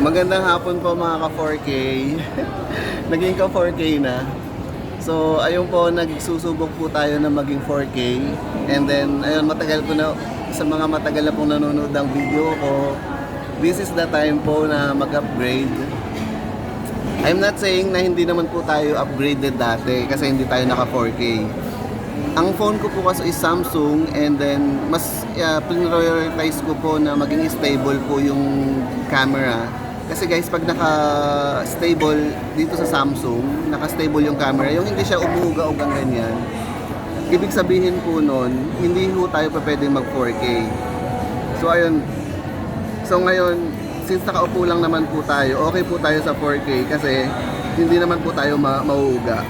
Magandang hapon po mga ka-4K. Naging ka-4K na. So, ayun po, nagsusubok po tayo na maging 4K. And then, ayun, sa mga matagal na pong nanonood ng video ko, this is the time po na mag-upgrade. I'm not saying na hindi naman po tayo upgraded dati kasi hindi tayo naka 4K. Ang phone ko po kasi is Samsung, and then mas prioritize ko po na maging stable po yung camera. Kasi guys, pag naka-stable dito sa Samsung, naka-stable yung camera, yung hindi siya umuuga-ugang ganyan, ibig sabihin po nun, hindi po tayo pa pwedeng mag 4K. So ayun, so ngayon, since nakaupo lang naman po tayo, okay po tayo sa 4K kasi hindi naman po tayo mauuga.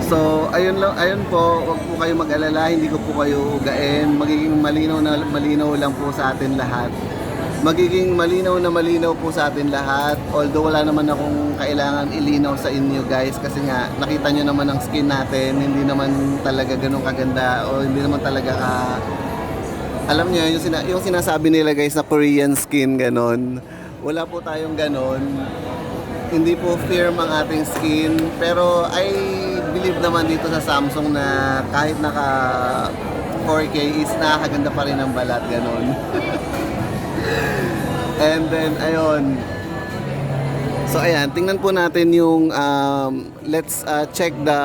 So, ayun po, wag po kayo mag-alala, hindi ko po kayo ugain. Magiging malinaw lang po sa atin lahat. Magiging malinaw po sa atin lahat. Although wala naman akong kailangan ilinaw sa inyo guys kasi nga nakita nyo naman ang skin natin, hindi naman talaga ganun kaganda o hindi naman talaga alam nyo, yung sinasabi nila guys na Korean skin ganon. Wala po tayong ganon. Hindi po firm ang ating skin, pero I believe naman dito sa Samsung na kahit naka 4K is nakakaganda pa rin ang balat, ganon. And then, ayun. So, ayan, tingnan po natin yung, let's check the,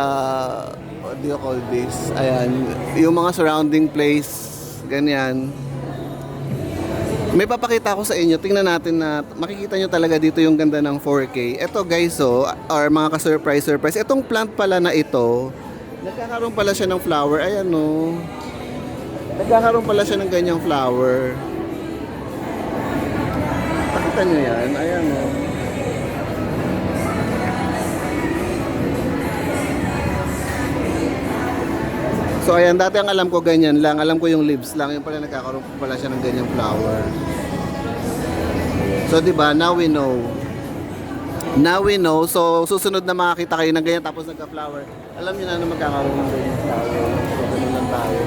what do you call this? Ayan, yung mga surrounding place, ganyan. May papakita ko sa inyo, tingnan natin na makikita nyo talaga dito yung ganda ng 4K. Ito guys, or mga ka-surprise. Itong plant pala na ito, nagkakaroon pala siya ng flower. Ayan o. Nagkakaroon pala siya ng ganyang flower. Pakita nyo yan. Ayan o. So ayan, dati ang alam ko ganyan lang. Alam ko yung leaves lang. Yung pala nagkakaroon pala siya ng ganyang flower. So diba, now we know. Now we know. So susunod na makakita kayo ng ganyan tapos nagka-flower. Alam niyo na magkakaroon ng ganyang flower. So ganun lang tayo.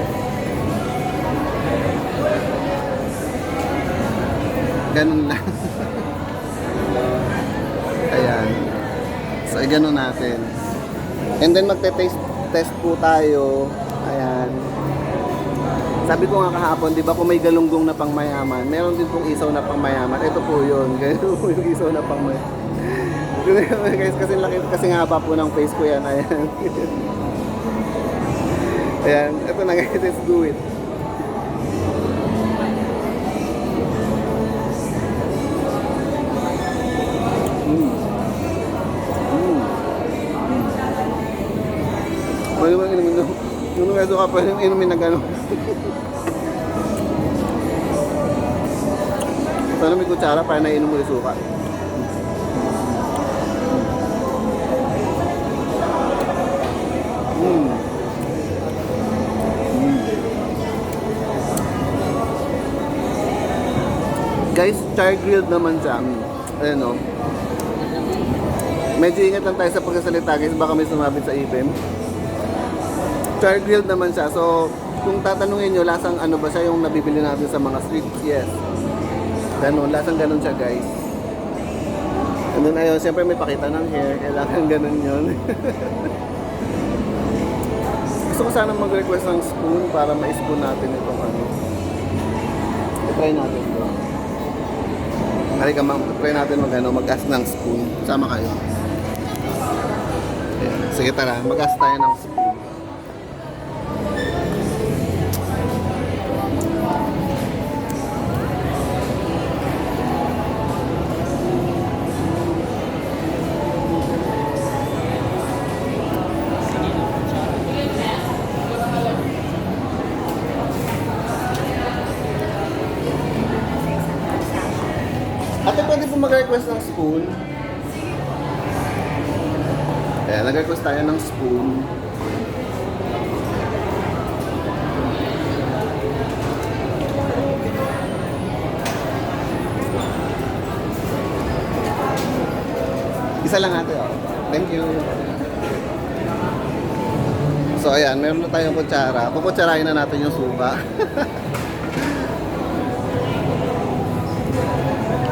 Ganun lang. Ayan. So ganun natin. And then magte-test po tayo. Ayan. Sabi ko nga kahapon, di ba kung may galunggong na pangmayaman, meron din pong isaw na pangmayaman. Ito po yun. Ganito po yung isaw na pangmayaman. Guys, kasi nga pa po ng face ko yan. Ayan. Ayan. Ito na guys, let's do it. Pwede ba inumin doon? Yung meso ka pwede inumin na gano'n. Sana may kutsara para nainom mo yung suka. Guys, char grilled naman siya. Ayan o. Medyo ingat lang tayo sa pagkasalita guys, baka may sumabit sa ipin. Char grilled naman siya. So, kung tatanungin nyo, lasang ano ba siya yung nabibili natin sa mga streets? Yes. Ganun, lasang ganun siya guys. And then ayun, siyempre may pakita ng hair. Kailangan ganun yun. Gusto ko sana mag-request ng spoon para ma-spoon natin itong ano. I-try natin ito. Halika try natin mag-ask ng spoon. Sama kayo. Ayan. Sige tara, mag-ask tayo ng spoon. Ate, pwede po mag-request ng spoon? Ayan, nag-request tayo ng spoon. Isa lang ate, oh. Thank you. So ayan, meron na tayong kutsara. Kukutsarahin na natin yung suka.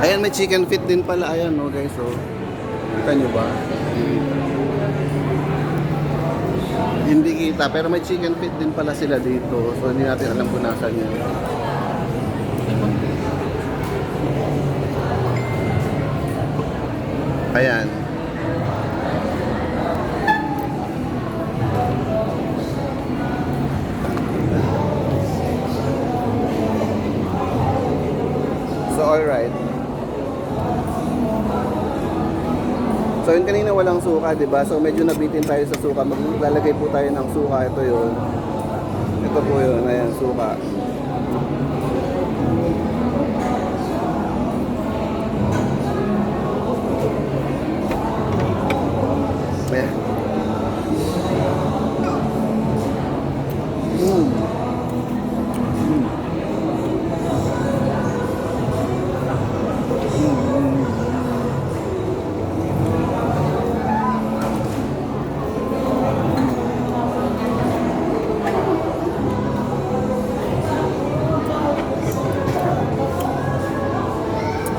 Ayan, may chicken feet din pala. Ayan, no, guys. So, kita nyo ba? Hindi kita, pero may chicken feet din pala sila dito. So, hindi natin alam kung nasan yun. Ayan. So, alright. So, yun kanina walang suka, diba? So, medyo nabitin tayo sa suka. Maglalagay po tayo ng suka. Ito yun. Ito po yun. Ayan, suka. Ayan.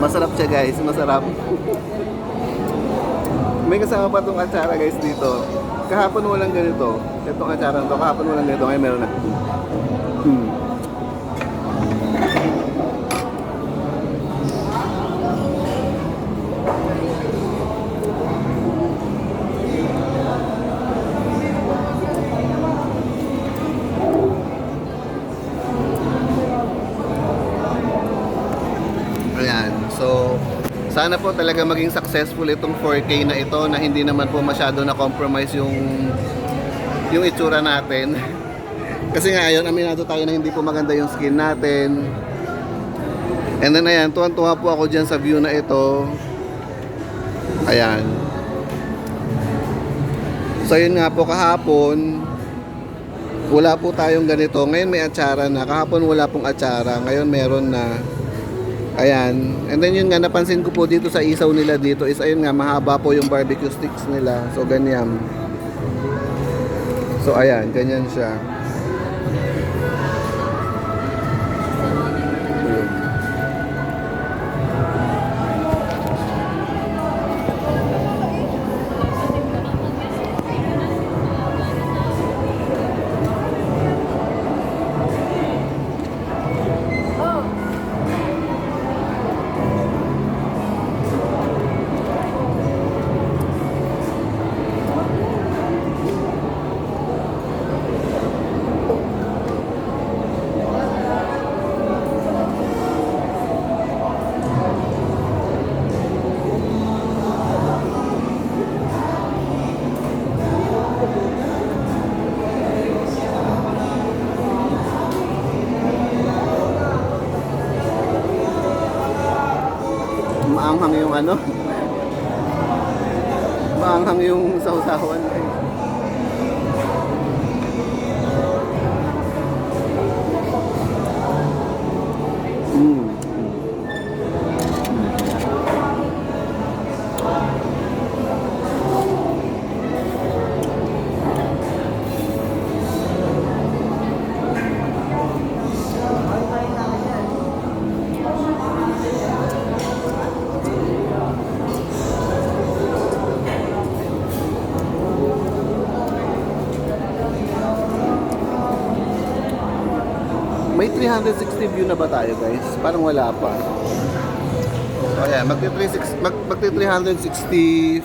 Masarap siya, guys, masarap. May kasama pa itong atsara, guys, dito. Kahapon walang ganito. Itong atsara to, kahapon walang ganito. Ngayon meron na. Ayan. So, sana po talaga maging successful itong 4K na ito na hindi naman po masyado na compromise yung itsura natin. Kasi nga ayun, aminado tayo na hindi po maganda yung skin natin. And then ayan, tuwan-tuwa po ako dyan sa view na ito. Ayan. So yun nga po, kahapon wala po tayong ganito. Ngayon may atsara na. Kahapon wala pong atsara. Ngayon meron na. Ayan. And then yun nga, napansin ko po dito sa isaw nila dito is ayun nga, mahaba po yung barbecue sticks nila. So ganyan. So ayan, ganyan siya. Maanghang yung ano, maanghang yung sausawan. May 360 view na ba tayo, guys? Parang wala pa. So ayan, magti 365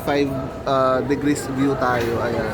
degrees view tayo. Ayan.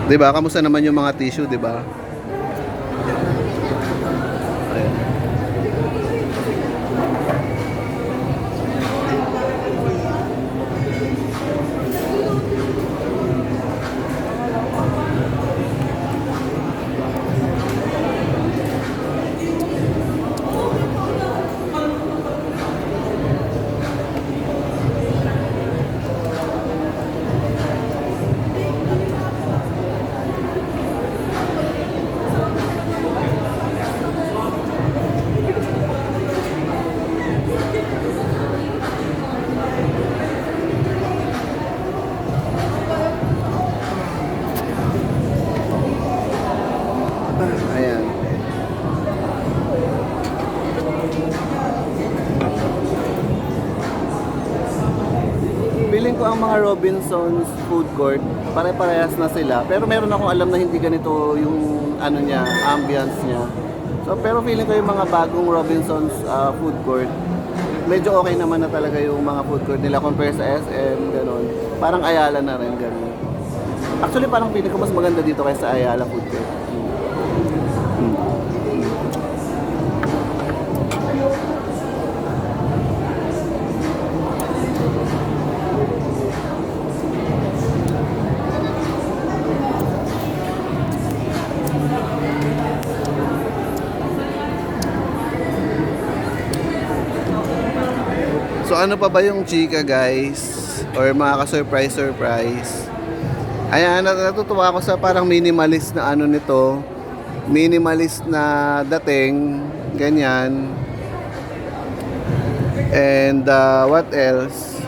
Diba? Kamusta naman yung mga tissue, diba? Ayan. ibang mga Robinsons food court, pare-parehas na sila. Pero meron akong alam na hindi ganito yung ano niya, ambience niya. So, pero feeling ko yung mga bagong Robinsons food court, medyo okay naman na talaga yung mga food court nila compare sa SM, gano'n. Parang Ayala na rin, gano'n. Actually, parang feeling ko mas maganda dito kaysa Ayala food court. So ano pa ba yung chika guys? Or mga ka-surprise. Ayan, natutuwa ako sa parang minimalist na ano nito. Minimalist na dating. Ganyan. And what else?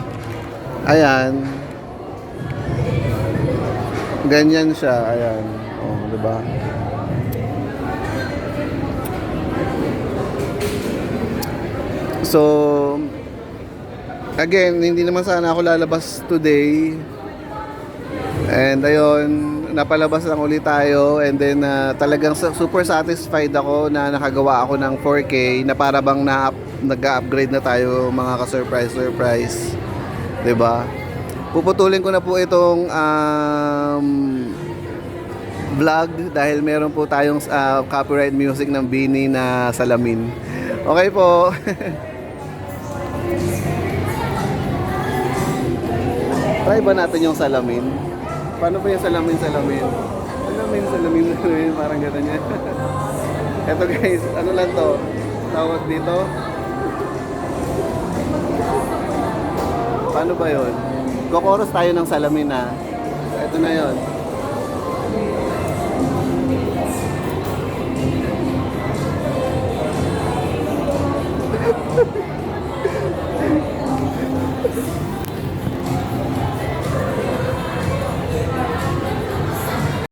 Ayan. Ganyan siya. Ayan. Oh, diba? So, again, hindi naman sana ako lalabas today. And ayun, napalabas lang ulit tayo. And then talagang super satisfied ako na nakagawa ako ng 4K na para bang nag-upgrade na tayo mga ka-surprise. 'Di ba? Puputulin ko na po itong vlog dahil meron po tayong copyright music ng Bini na Salamin. Okay po. Try ba natin yung salamin? Paano ba yung salamin? Salamin, parang gano'n yan. Eto guys, ano lang to? Tawag dito? Paano ba yun? Kokoros tayo ng salamin ha. Ito na yon.